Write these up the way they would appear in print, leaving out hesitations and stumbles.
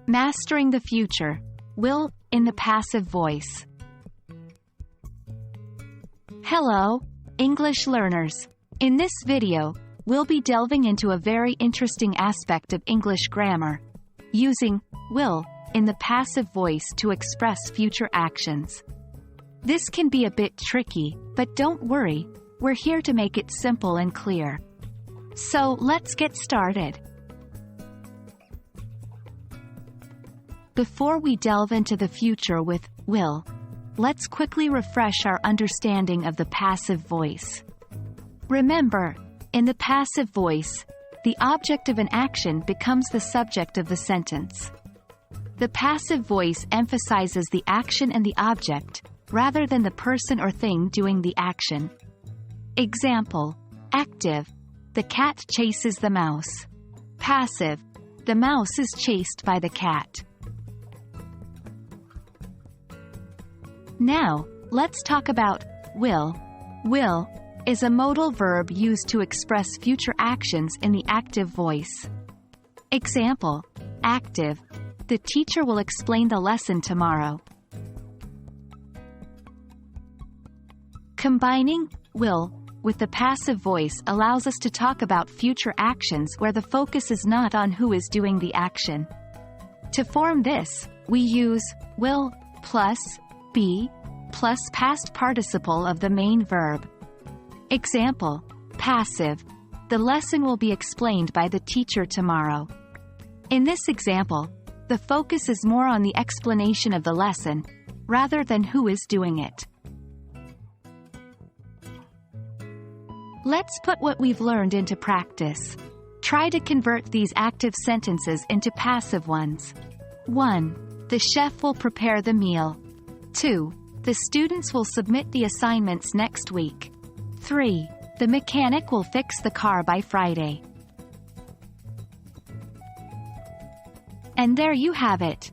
Mastering the future. Will, in the passive voice. Hello, English learners. In this video, we'll be delving into a very interesting aspect of English grammar, using will in the passive voice to express future actions. This can be a bit tricky, but don't worry, we're here to make it simple and clear. So let's get started. Before we delve into the future with will, let's quickly refresh our understanding of the passive voice. Remember, in the passive voice, the object of an action becomes the subject of the sentence. The passive voice emphasizes the action and the object, rather than the person or thing doing the action. Example: active, the cat chases the mouse. Passive, the mouse is chased by the cat. Now, let's talk about will. Will is a modal verb used to express future actions in the active voice. Example: active, the teacher will explain the lesson tomorrow. Combining will with the passive voice allows us to talk about future actions where the focus is not on who is doing the action. To form this, we use will plus be plus past participle of the main verb. Example: passive, the lesson will be explained by the teacher tomorrow. In this example, the focus is more on the explanation of the lesson, rather than who is doing it. Let's put what we've learned into practice. Try to convert these active sentences into passive ones. 1. The chef will prepare the meal. 2. The students will submit the assignments next week. 3. The mechanic will fix the car by Friday. And there you have it.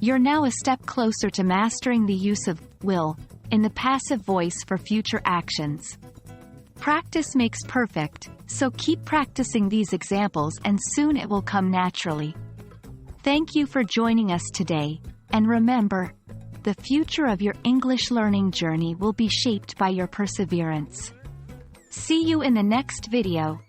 You're now a step closer to mastering the use of will in the passive voice for future actions. Practice makes perfect, so keep practicing these examples and soon it will come naturally. Thank you for joining us today, and remember, the future of your English learning journey will be shaped by your perseverance. See you in the next video.